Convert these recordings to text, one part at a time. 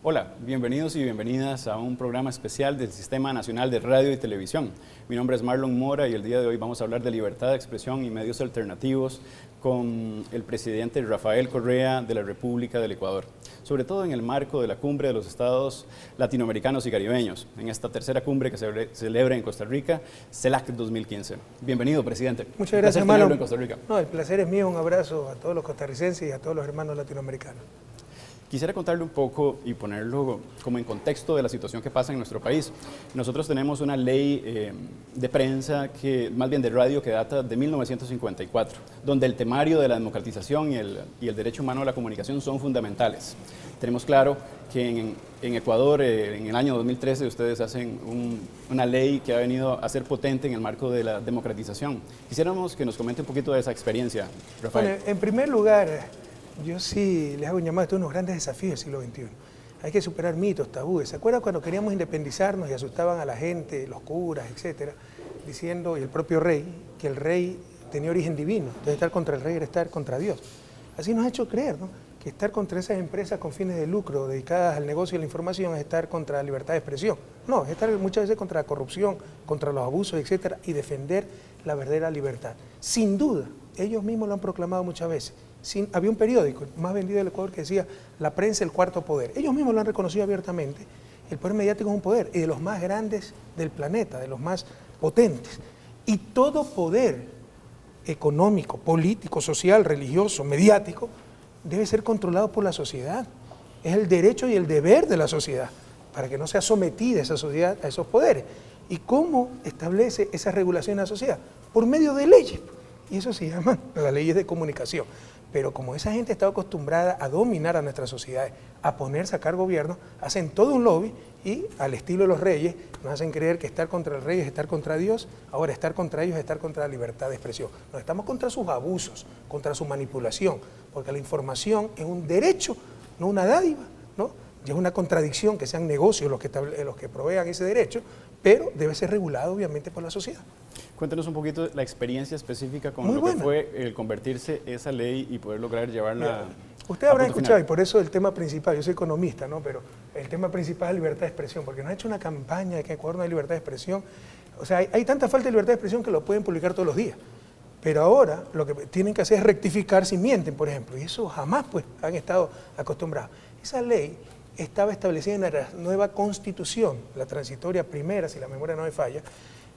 Hola, bienvenidos y bienvenidas a un programa especial del Sistema Nacional de Radio y Televisión. Mi nombre es Marlon Mora y el día de hoy vamos a hablar de libertad de expresión y medios alternativos con el presidente Rafael Correa de la República del Ecuador, sobre todo en el marco de la Cumbre de los Estados Latinoamericanos y Caribeños, en esta tercera cumbre que se celebra en Costa Rica, CELAC 2015. Bienvenido, presidente. Muchas gracias, Marlon. En Costa Rica. No, el placer es mío. Un abrazo a todos los costarricenses y a todos los hermanos latinoamericanos. Quisiera contarle un poco y ponerlo como en contexto de la situación que pasa en nuestro país. Nosotros tenemos una ley de prensa, más bien de radio, que data de 1954, donde el temario de la democratización y el derecho humano a la comunicación son fundamentales. Tenemos claro que en Ecuador, en el año 2013, ustedes hacen una ley que ha venido a ser potente en el marco de la democratización. Quisiéramos que nos comente un poquito de esa experiencia, Rafael. Bueno, en primer lugar, yo sí les hago un llamado a estos unos grandes desafíos del siglo XXI. Hay que superar mitos, tabúes. ¿Se acuerdan cuando queríamos independizarnos y asustaban a la gente, los curas, etcétera, diciendo, y el propio rey, que el rey tenía origen divino? Entonces estar contra el rey era estar contra Dios. Así nos ha hecho creer, ¿no?, que estar contra esas empresas con fines de lucro dedicadas al negocio y la información es estar contra la libertad de expresión. No, es estar muchas veces contra la corrupción, contra los abusos, etcétera, y defender la verdadera libertad. Sin duda, ellos mismos lo han proclamado muchas veces. Había un periódico, el más vendido del Ecuador, que decía la prensa, el cuarto poder. Ellos mismos lo han reconocido abiertamente. El poder mediático es un poder, y de los más grandes del planeta, de los más potentes. Y todo poder económico, político, social, religioso, mediático, debe ser controlado por la sociedad. Es el derecho y el deber de la sociedad, para que no sea sometida esa sociedad a esos poderes. ¿Y cómo establece esa regulación en la sociedad? Por medio de leyes. Y eso se llama las leyes de comunicación. Pero como esa gente está acostumbrada a dominar a nuestras sociedades, a ponerse a cargo gobierno, hacen todo un lobby y, al estilo de los reyes, nos hacen creer que estar contra el rey es estar contra Dios. Ahora, estar contra ellos es estar contra la libertad de expresión. No, estamos contra sus abusos, contra su manipulación, porque la información es un derecho, no una dádiva, ¿no? Y es una contradicción que sean negocios los que provean ese derecho, pero debe ser regulado obviamente por la sociedad. Cuéntenos un poquito la experiencia específica con lo que fue el convertirse esa ley y poder lograr llevarla. Usted habrá escuchado, y por eso el tema principal, yo soy economista, ¿no?, pero el tema principal es libertad de expresión, porque nos ha hecho una campaña de que en Ecuador no hay libertad de expresión. O sea, hay tanta falta de libertad de expresión que lo pueden publicar todos los días. Pero ahora lo que tienen que hacer es rectificar si mienten, por ejemplo, y eso jamás pues han estado acostumbrados. Esa ley estaba establecida en la nueva Constitución, la transitoria primera, si la memoria no me falla,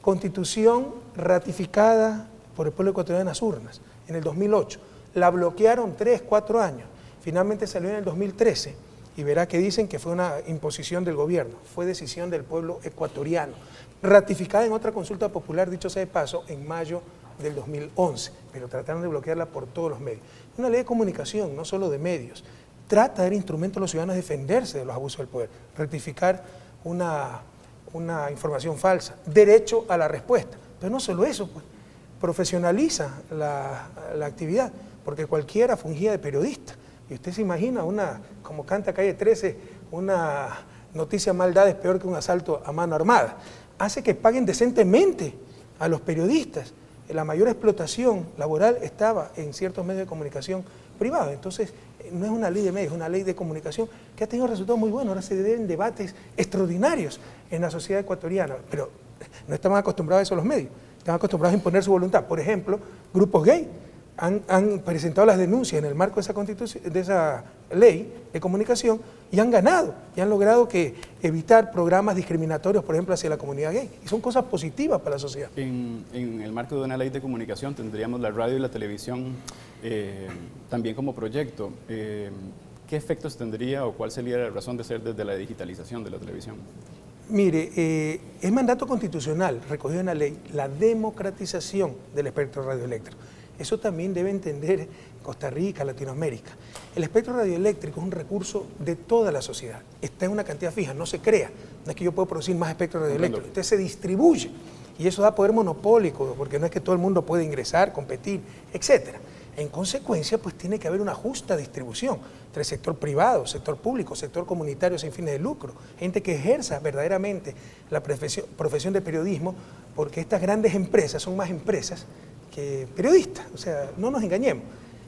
Constitución ratificada por el pueblo ecuatoriano en las urnas en el 2008. La bloquearon 3, 4 años. Finalmente salió en el 2013 y verá que dicen que fue una imposición del gobierno. Fue decisión del pueblo ecuatoriano, ratificada en otra consulta popular, dicho sea de paso, en mayo del 2011, pero trataron de bloquearla por todos los medios. Una ley de comunicación, no solo de medios, trata de dar instrumento a los ciudadanos a defenderse de los abusos del poder, rectificar una información falsa, derecho a la respuesta. Pero no solo eso, pues, profesionaliza la actividad, porque cualquiera fungía de periodista. Y usted se imagina como canta Calle 13, una noticia mal dada es peor que un asalto a mano armada. Hace que paguen decentemente a los periodistas. La mayor explotación laboral estaba en ciertos medios de comunicación privados. Entonces, no es una ley de medios, es una ley de comunicación que ha tenido resultados muy buenos. Ahora se deben debates extraordinarios en la sociedad ecuatoriana, pero no estamos acostumbrados a eso los medios, están acostumbrados a imponer su voluntad. Por ejemplo, grupos gay han presentado las denuncias en el marco de esa ley de comunicación y han ganado, y han logrado evitar programas discriminatorios, por ejemplo, hacia la comunidad gay. Y son cosas positivas para la sociedad. En el marco de una ley de comunicación tendríamos la radio y la televisión también como proyecto. ¿Qué efectos tendría o cuál sería la razón de ser desde la digitalización de la televisión? Mire, es mandato constitucional, recogido en la ley, la democratización del espectro radioeléctrico. Eso también debe entender Costa Rica, Latinoamérica. El espectro radioeléctrico es un recurso de toda la sociedad. Está en una cantidad fija, no se crea. No es que yo pueda producir más espectro radioeléctrico. Usted se distribuye y eso da poder monopólico, porque no es que todo el mundo puede ingresar, competir, etcétera. En consecuencia, pues tiene que haber una justa distribución entre el sector privado, sector público, sector comunitario sin fines de lucro, gente que ejerza verdaderamente la profesión de periodismo, porque estas grandes empresas son más empresas que periodistas. O sea, no nos engañemos.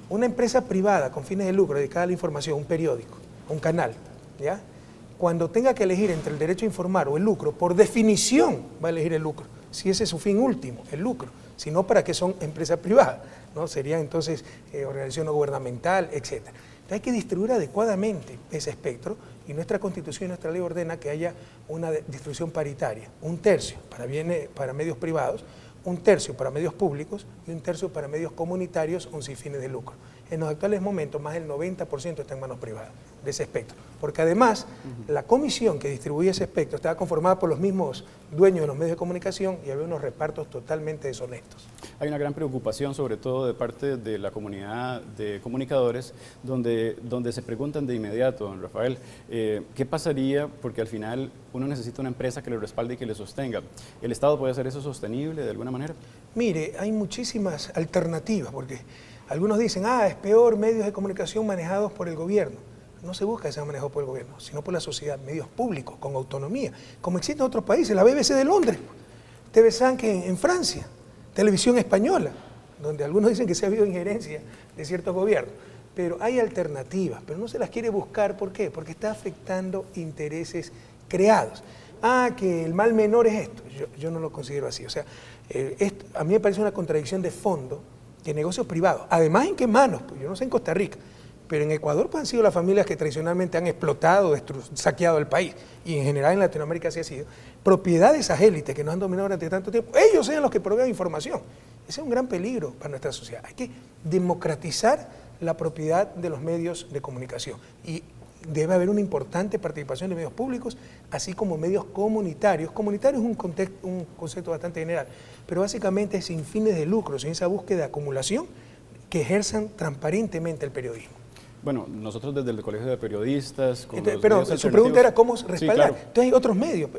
Una empresa privada con fines de lucro dedicada a la información, un periódico, un canal, ¿ya?, cuando tenga que elegir entre el derecho a informar o el lucro, por definición va a elegir el lucro, si ese es su fin último, el lucro, si no, ¿para qué son empresas privadas? ¿No? Sería entonces organización no gubernamental, etc. Entonces hay que distribuir adecuadamente ese espectro, y nuestra Constitución y nuestra ley ordena que haya una distribución paritaria, 1/3 para medios privados, 1/3 para medios públicos y 1/3 para medios comunitarios o sin fines de lucro. En los actuales momentos, más del 90% está en manos privadas de ese espectro, porque además la comisión que distribuye ese espectro estaba conformada por los mismos dueños de los medios de comunicación y había unos repartos totalmente deshonestos. Hay una gran preocupación, sobre todo de parte de la comunidad de comunicadores, donde se preguntan de inmediato, don Rafael, ¿qué pasaría? Porque al final uno necesita una empresa que le respalde y que le sostenga. ¿El Estado puede hacer eso sostenible de alguna manera? Mire, hay muchísimas alternativas, porque algunos dicen, es peor medios de comunicación manejados por el gobierno. No se busca que sean manejados por el gobierno, sino por la sociedad, medios públicos, con autonomía, como existe en otros países, la BBC de Londres, TV5 en Francia, Televisión Española, donde algunos dicen que se ha habido injerencia de ciertos gobiernos. Pero hay alternativas, pero no se las quiere buscar. ¿Por qué? Porque está afectando intereses creados. Que el mal menor es esto. Yo no lo considero así. O sea, a mí me parece una contradicción de fondo que negocios privados, además en qué manos, pues yo no sé en Costa Rica, pero en Ecuador pues han sido las familias que tradicionalmente han explotado, saqueado el país, y en general en Latinoamérica así ha sido, propiedad de esas élites que nos han dominado durante tanto tiempo, ellos sean los que provean información. Ese es un gran peligro para nuestra sociedad. Hay que democratizar la propiedad de los medios de comunicación, y debe haber una importante participación de medios públicos, así como medios comunitarios. Comunitario es un concepto bastante general, pero básicamente es sin fines de lucro, sin esa búsqueda de acumulación, que ejerzan transparentemente el periodismo. Bueno, nosotros desde el Colegio de Periodistas... Pero su pregunta era cómo respaldar. Sí, claro. Entonces hay otros medios,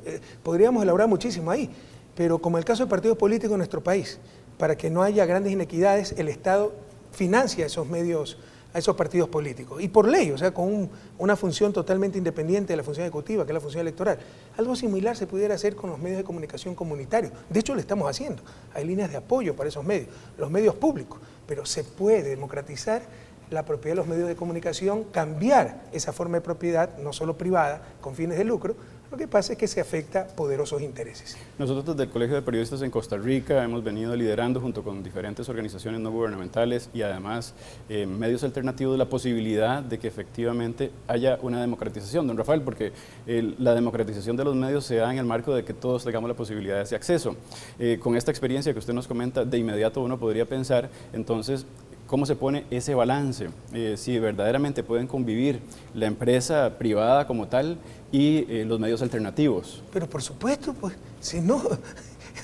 podríamos elaborar muchísimo ahí, pero como el caso de partidos políticos en nuestro país, para que no haya grandes inequidades, el Estado financia esos medios, a esos partidos políticos, y por ley, o sea, con una función totalmente independiente de la función ejecutiva, que es la función electoral. Algo similar se pudiera hacer con los medios de comunicación comunitarios. De hecho, lo estamos haciendo. Hay líneas de apoyo para esos medios, los medios públicos, pero se puede democratizar la propiedad de los medios de comunicación, cambiar esa forma de propiedad, no solo privada, con fines de lucro. Lo que pasa es que se afecta poderosos intereses. Nosotros desde el Colegio de Periodistas en Costa Rica hemos venido liderando junto con diferentes organizaciones no gubernamentales y además medios alternativos la posibilidad de que efectivamente haya una democratización, don Rafael, porque la democratización de los medios se da en el marco de que todos tengamos la posibilidad de ese acceso. Con esta experiencia que usted nos comenta, de inmediato uno podría pensar, entonces, ¿cómo se pone ese balance? Si verdaderamente pueden convivir la empresa privada como tal y los medios alternativos. Pero por supuesto, pues, si no,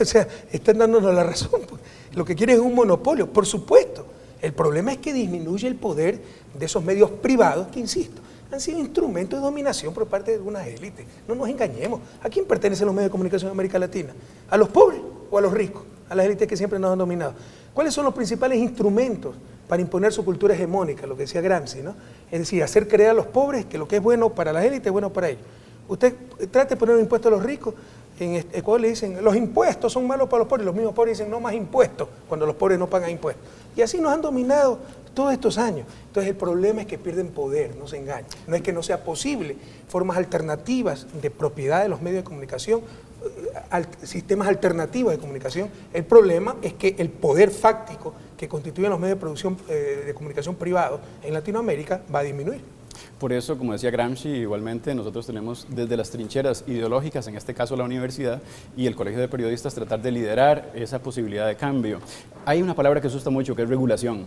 o sea, están dándonos la razón, pues. Lo que quieren es un monopolio, por supuesto. El problema es que disminuye el poder de esos medios privados que, insisto, han sido instrumentos de dominación por parte de algunas élites. No nos engañemos. ¿A quién pertenecen los medios de comunicación en América Latina? ¿A los pobres o a los ricos? A las élites que siempre nos han dominado. ¿Cuáles son los principales instrumentos para imponer su cultura hegemónica? Lo que decía Gramsci, ¿no? Es decir, hacer creer a los pobres que lo que es bueno para las élites es bueno para ellos. Usted trate de poner un impuesto a los ricos. En Ecuador le dicen, los impuestos son malos para los pobres. Los mismos pobres dicen, no más impuestos, cuando los pobres no pagan impuestos. Y así nos han dominado todos estos años. Entonces el problema es que pierden poder, no se engañen. No es que no sea posible formas alternativas de propiedad de los medios de comunicación, sistemas alternativos de comunicación. El problema es que el poder fáctico que constituyen los medios de comunicación privados en Latinoamérica va a disminuir. Por eso, como decía Gramsci, igualmente nosotros tenemos desde las trincheras ideológicas, en este caso la universidad y el Colegio de Periodistas, tratar de liderar esa posibilidad de cambio. Hay una palabra que asusta mucho, que es regulación.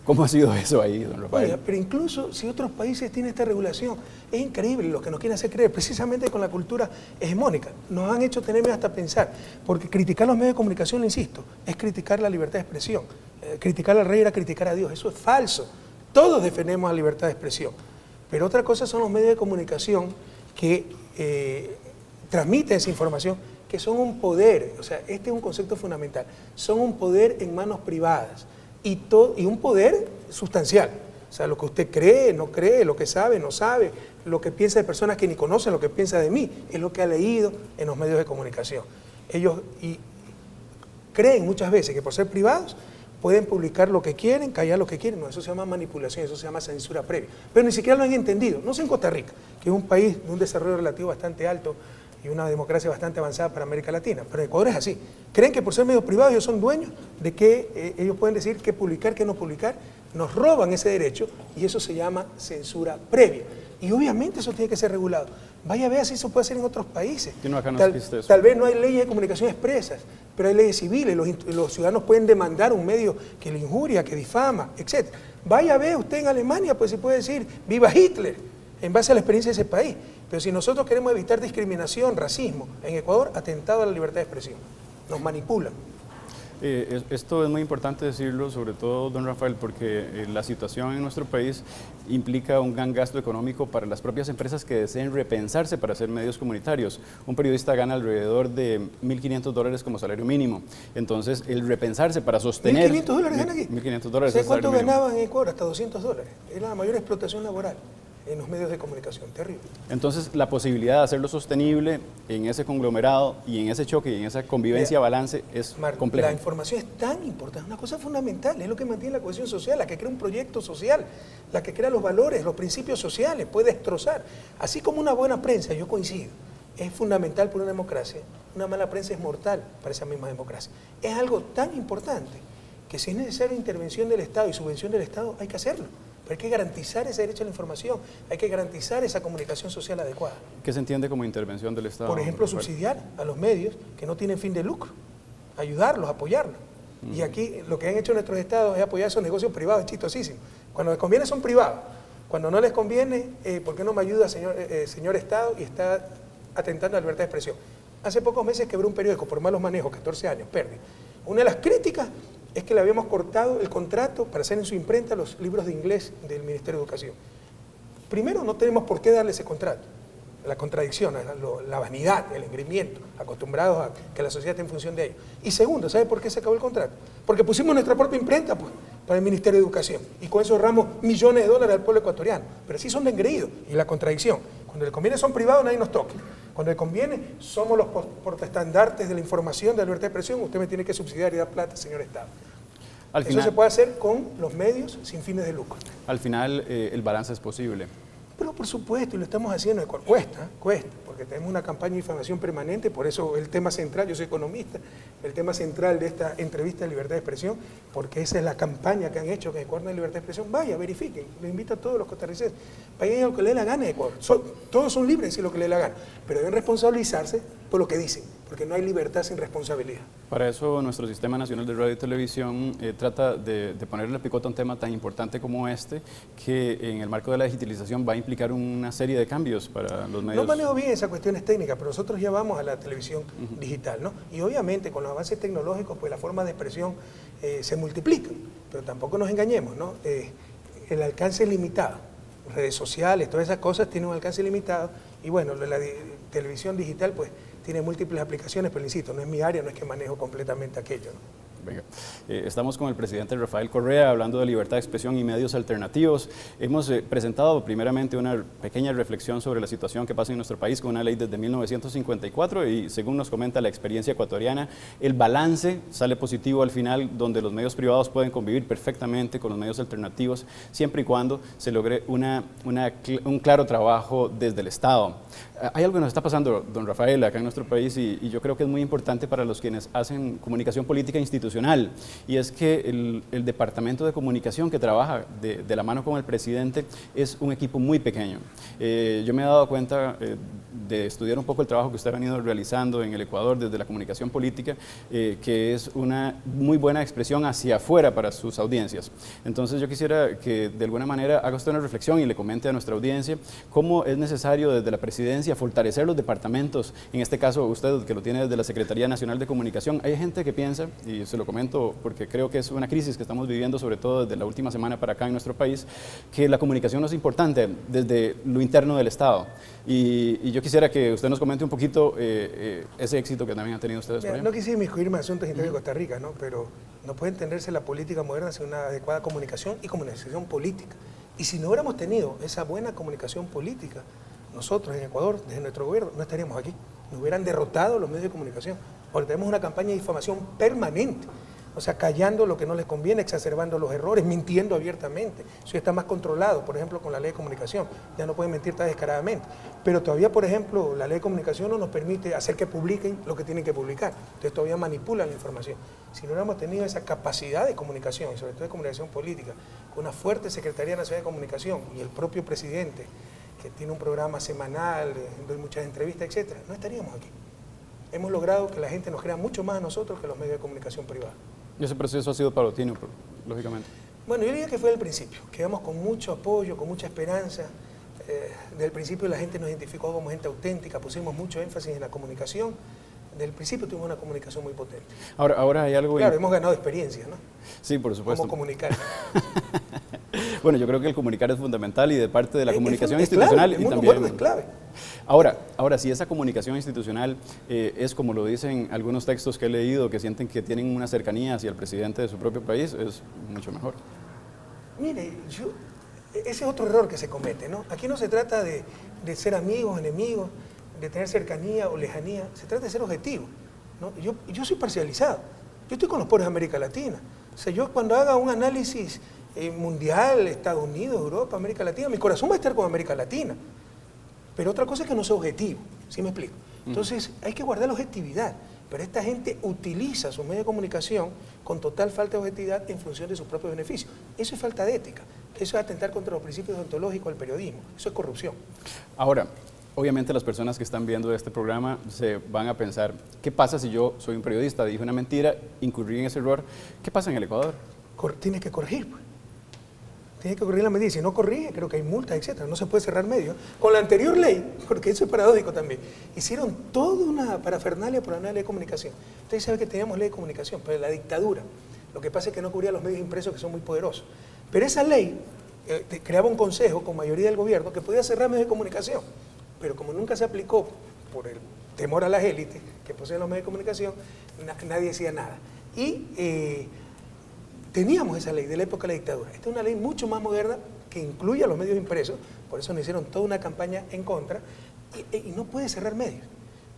¿Cómo ha sido eso ahí, don Rafael? Oiga, pero incluso si otros países tienen esta regulación, es increíble lo que nos quieren hacer creer, precisamente con la cultura hegemónica. Nos han hecho tener hasta pensar, porque criticar los medios de comunicación, insisto, es criticar la libertad de expresión. Criticar al rey era criticar a Dios, eso es falso. Todos defendemos la libertad de expresión. Pero otra cosa son los medios de comunicación que transmiten esa información, que son un poder, o sea, este es un concepto fundamental, son un poder en manos privadas y un poder sustancial. O sea, lo que usted cree, no cree, lo que sabe, no sabe, lo que piensa de personas que ni conocen lo que piensa de mí, es lo que ha leído en los medios de comunicación. Ellos creen muchas veces que por ser privados pueden publicar lo que quieren, callar lo que quieren. No, eso se llama manipulación, eso se llama censura previa. Pero ni siquiera lo han entendido. No sé en Costa Rica, que es un país de un desarrollo relativo bastante alto y una democracia bastante avanzada para América Latina. Pero en Ecuador es así. Creen que por ser medios privados ellos son dueños de que ellos pueden decir qué publicar, qué no publicar. Nos roban ese derecho y eso se llama censura previa. Y obviamente eso tiene que ser regulado. Vaya a ver si eso puede ser en otros países. Tal vez no hay leyes de comunicación expresas, pero hay leyes civiles. Los ciudadanos pueden demandar un medio que le injuria, que difama, etc. Vaya a ver usted en Alemania, pues se puede decir, viva Hitler, en base a la experiencia de ese país. Pero si nosotros queremos evitar discriminación, racismo, en Ecuador, atentado a la libertad de expresión. Nos manipulan. Esto es muy importante decirlo, sobre todo, don Rafael, porque la situación en nuestro país implica un gran gasto económico para las propias empresas que deseen repensarse para hacer medios comunitarios. Un periodista gana alrededor de $1.500 como salario mínimo. Entonces, el repensarse para sostener... ¿$1.500 ganan aquí? $1.500. ¿Sabes cuánto ganaban en Ecuador? Hasta $200. Era la mayor explotación laboral en los medios de comunicación, terrible. Entonces, la posibilidad de hacerlo sostenible en ese conglomerado y en ese choque y en esa convivencia, balance, es compleja. La información es tan importante, es una cosa fundamental, es lo que mantiene la cohesión social, la que crea un proyecto social, la que crea los valores, los principios sociales, puede destrozar. Así como una buena prensa, yo coincido, es fundamental para una democracia, una mala prensa es mortal para esa misma democracia. Es algo tan importante que si es necesaria intervención del Estado y subvención del Estado, hay que hacerlo. Pero hay que garantizar ese derecho a la información, hay que garantizar esa comunicación social adecuada. ¿Qué se entiende como intervención del Estado? Por ejemplo, subsidiar a los medios que no tienen fin de lucro, ayudarlos, apoyarlos. Y aquí lo que han hecho nuestros estados es apoyar esos negocios privados, es chistosísimo. Cuando les conviene son privados, cuando no les conviene, ¿por qué no me ayuda, señor Estado? Y está atentando a la libertad de expresión. Hace pocos meses quebró un periódico por malos manejos, 14 años, pérdida. Una de las críticas es que le habíamos cortado el contrato para hacer en su imprenta los libros de inglés del Ministerio de Educación. Primero, no tenemos por qué darle ese contrato. La contradicción, la vanidad, el engreimiento, acostumbrados a que la sociedad esté en función de ello. Y segundo, ¿sabe por qué se acabó el contrato? Porque pusimos nuestra propia imprenta pues, para el Ministerio de Educación y con eso ahorramos millones de dólares al pueblo ecuatoriano. Pero así son de engreídos. Y la contradicción, cuando le conviene son privados, nadie nos toque. Cuando le conviene, somos los portaestandartes de la información, de la libertad de expresión, usted me tiene que subsidiar y dar plata, señor Estado. Eso se puede hacer con los medios sin fines de lucro. Al final, el balance es posible. Pero por supuesto, y lo estamos haciendo, cuesta, porque tenemos una campaña de información permanente, por eso el tema central, yo soy economista, el tema central de esta entrevista de libertad de expresión, porque esa es la campaña que han hecho, que Ecuador no hay libertad de expresión, vaya, verifiquen, les invito a todos los costarricenses, vayan a lo que les dé la gana de Ecuador, todos son libres de decir lo que les dé la gana, pero deben responsabilizarse por lo que dicen, porque no hay libertad sin responsabilidad. Para eso nuestro Sistema Nacional de Radio y Televisión trata de ponerle la picota a un tema tan importante como este, que en el marco de la digitalización va a implicar una serie de cambios para los medios. No manejo bien esas cuestiones técnicas, pero nosotros ya vamos a la televisión digital, ¿no? Y obviamente con los avances tecnológicos, pues las formas de expresión se multiplican, pero tampoco nos engañemos, ¿no? El alcance es limitado, redes sociales, todas esas cosas tienen un alcance limitado, y bueno, la televisión digital, pues tiene múltiples aplicaciones, pero insisto, no es mi área, no es que manejo completamente aquello, ¿no? Venga. Estamos con el presidente Rafael Correa hablando de libertad de expresión y medios alternativos. Hemos presentado primeramente una pequeña reflexión sobre la situación que pasa en nuestro país con una ley desde 1954 y según nos comenta la experiencia ecuatoriana, el balance sale positivo al final, donde los medios privados pueden convivir perfectamente con los medios alternativos siempre y cuando se logre un claro trabajo desde el Estado. Hay algo que nos está pasando, don Rafael, acá en nuestro país y yo creo que es muy importante para los quienes hacen comunicación política institucional, y es que el Departamento de Comunicación que trabaja de la mano con el presidente es un equipo muy pequeño. Yo me he dado cuenta de estudiar un poco el trabajo que usted ha venido realizando en el Ecuador desde la comunicación política, que es una muy buena expresión hacia afuera para sus audiencias. Entonces yo quisiera que de alguna manera haga usted una reflexión y le comente a nuestra audiencia cómo es necesario desde la presidencia fortalecer los departamentos, en este caso usted que lo tiene desde la Secretaría Nacional de Comunicación. Hay gente que piensa, y se lo comento porque creo que es una crisis que estamos viviendo sobre todo desde la última semana para acá en nuestro país, que la comunicación no es importante desde lo interno del Estado. Y yo quisiera que usted nos comente un poquito ese éxito que también han tenido ustedes. Mira, no quise inmiscuirme en asuntos internos de Costa Rica, ¿no? Pero no puede entenderse la política moderna sin una adecuada comunicación y comunicación política. Y si no hubiéramos tenido esa buena comunicación política, nosotros en Ecuador, desde nuestro gobierno, no estaríamos aquí. Nos hubieran derrotado los medios de comunicación, porque tenemos una campaña de difamación permanente. O sea, callando lo que no les conviene, exacerbando los errores, mintiendo abiertamente. Eso ya está más controlado, por ejemplo, con la ley de comunicación. Ya no pueden mentir tan descaradamente. Pero todavía, por ejemplo, la ley de comunicación no nos permite hacer que publiquen lo que tienen que publicar. Entonces todavía manipulan la información. Si no hubiéramos tenido esa capacidad de comunicación, y sobre todo de comunicación política, con una fuerte Secretaría Nacional de Comunicación y el propio presidente, que tiene un programa semanal, doy muchas entrevistas, etcétera, no estaríamos aquí. Hemos logrado que la gente nos crea mucho más a nosotros que los medios de comunicación privados. Y ese proceso ha sido paulatino, lógicamente. Bueno, yo diría que fue el principio. Quedamos con mucho apoyo, con mucha esperanza. Desde el principio la gente nos identificó como gente auténtica, pusimos mucho énfasis en la comunicación. Desde el principio tuvimos una comunicación muy potente. Ahora hay algo... Claro, hemos ganado experiencia, ¿no? Sí, por supuesto. Cómo comunicar. Bueno, yo creo que el comunicar es fundamental y de parte de la comunicación institucional. Clave, y también es clave. Ahora, si esa comunicación institucional es como lo dicen algunos textos que he leído, que sienten que tienen una cercanía hacia el presidente de su propio país, es mucho mejor. Mire, ese es otro error que se comete, ¿no? Aquí no se trata de ser amigos, enemigos, de tener cercanía o lejanía, se trata de ser objetivo, ¿no? Yo soy parcializado, yo estoy con los pobres de América Latina. O sea, yo cuando haga un análisis mundial, Estados Unidos, Europa, América Latina, mi corazón va a estar con América Latina. Pero otra cosa es que no sea objetivo, ¿sí me explico? Entonces hay que guardar la objetividad, pero esta gente utiliza sus medios de comunicación con total falta de objetividad en función de sus propios beneficios. Eso es falta de ética, eso es atentar contra los principios ontológicos del periodismo, eso es corrupción. Ahora, obviamente las personas que están viendo este programa se van a pensar, ¿qué pasa si yo soy un periodista, dije una mentira, incurrí en ese error? ¿Qué pasa en el Ecuador? Tiene que corregir, pues. Tiene que corregir la medida. Si no corrige, creo que hay multas, etcétera. No se puede cerrar medios. Con la anterior ley, porque eso es paradójico también, hicieron toda una parafernalia por la ley de comunicación. Ustedes saben que teníamos ley de comunicación, pero la dictadura. Lo que pasa es que no cubría los medios impresos, que son muy poderosos. Pero esa ley creaba un consejo con mayoría del gobierno que podía cerrar medios de comunicación. Pero como nunca se aplicó por el temor a las élites que poseen los medios de comunicación, nadie decía nada. Y teníamos esa ley de la época de la dictadura. Esta es una ley mucho más moderna que incluye a los medios impresos, por eso nos hicieron toda una campaña en contra, y no puede cerrar medios.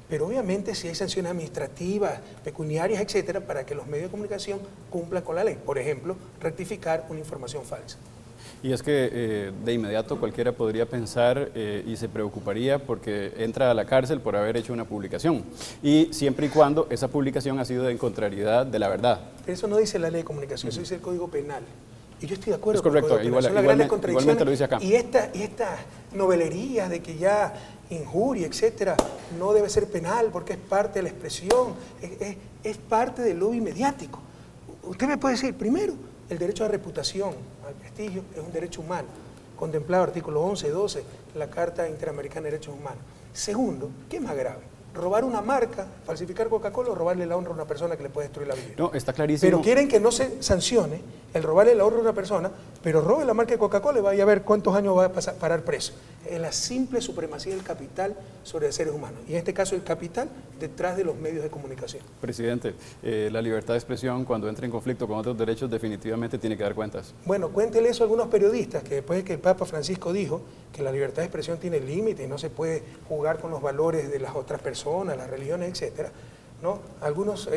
Pero obviamente si hay sanciones administrativas, pecuniarias, etcétera, para que los medios de comunicación cumplan con la ley. Por ejemplo, rectificar una información falsa. Y es que de inmediato cualquiera podría pensar y se preocuparía porque entra a la cárcel por haber hecho una publicación. Y siempre y cuando esa publicación ha sido en contrariedad de la verdad. Pero eso no dice la ley de comunicación, eso dice el Código Penal. Y yo estoy de acuerdo es correcto, con el Código Penal. Son las grandes contradicciones. Igualmente lo dice acá. Y estas novelerías de que ya injuria, etcétera, no debe ser penal porque es parte de la expresión, es parte del lobby mediático. Usted me puede decir, primero, el derecho a la reputación, al prestigio, es un derecho humano, contemplado artículo 11, 12 de la Carta Interamericana de Derechos Humanos. Segundo, ¿qué es más grave? Robar una marca, falsificar Coca-Cola o robarle la honra a una persona que le puede destruir la vida. No, está clarísimo. Pero quieren que no se sancione el robarle la honra a una persona, pero robe la marca de Coca-Cola y vaya a ver cuántos años va a parar preso. Es la simple supremacía del capital sobre los seres humanos. Y en este caso el capital detrás de los medios de comunicación. Presidente, la libertad de expresión cuando entra en conflicto con otros derechos definitivamente tiene que dar cuentas. Bueno, cuéntele eso a algunos periodistas que después de que el Papa Francisco dijo que la libertad de expresión tiene límite y no se puede jugar con los valores de las otras personas, las religiones, etcétera, ¿no? Algunos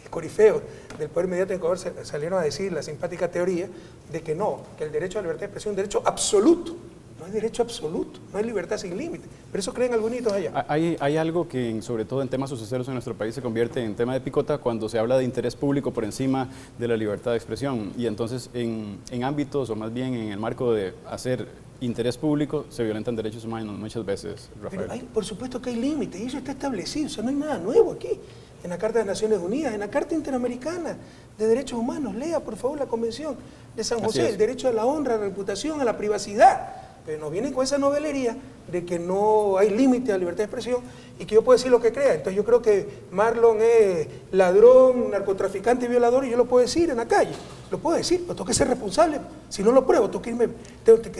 corifeos del poder mediático en Ecuador salieron a decir la simpática teoría de que no, que el derecho a la libertad de expresión es un derecho absoluto. No hay derecho absoluto, no hay libertad sin límite. Pero eso creen algunos allá. Hay algo que, sobre todo en temas suceseros en nuestro país, se convierte en tema de picota cuando se habla de interés público por encima de la libertad de expresión. Y entonces, en ámbitos, o más bien en el marco de hacer interés público, se violentan derechos humanos muchas veces, Rafael. Pero por supuesto que hay límites, y eso está establecido. O sea, no hay nada nuevo aquí. En la Carta de las Naciones Unidas, en la Carta Interamericana de Derechos Humanos, lea por favor la Convención de San José, el derecho a la honra, a la reputación, a la privacidad. Pero nos vienen con esa novelería de que no hay límite a la libertad de expresión y que yo puedo decir lo que crea. Entonces yo creo que Marlon es ladrón, narcotraficante y violador y yo lo puedo decir en la calle. Lo puedo decir, pero tengo que ser responsable. Si no lo pruebo, tengo que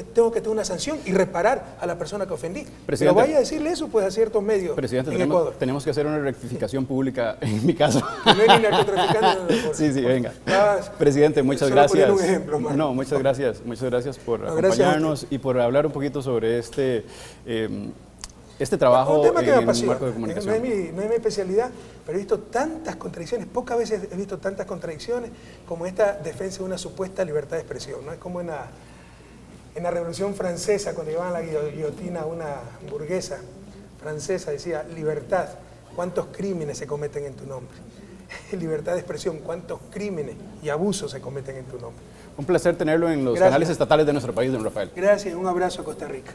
tener una sanción y reparar a la persona que ofendí. Pero vaya a decirle eso pues a ciertos medios Presidente, en Ecuador. Tenemos que hacer una rectificación pública en mi caso. Que no es ni narcotraficante. Sí, venga. Presidente, muchas gracias. Un ejemplo, no, muchas gracias por acompañarnos y por hablar un poquito sobre este trabajo un tema que me en apasiona. marco de comunicación. No es mi especialidad, pero he visto tantas contradicciones, pocas veces he visto tantas contradicciones como esta defensa de una supuesta libertad de expresión, ¿no? Es como en la Revolución Francesa, cuando llevaban la guillotina a una burguesa francesa, decía, libertad, ¿cuántos crímenes se cometen en tu nombre? Libertad de expresión, ¿cuántos crímenes y abusos se cometen en tu nombre? Un placer tenerlo en los canales estatales de nuestro país, don Rafael. Gracias, un abrazo a Costa Rica.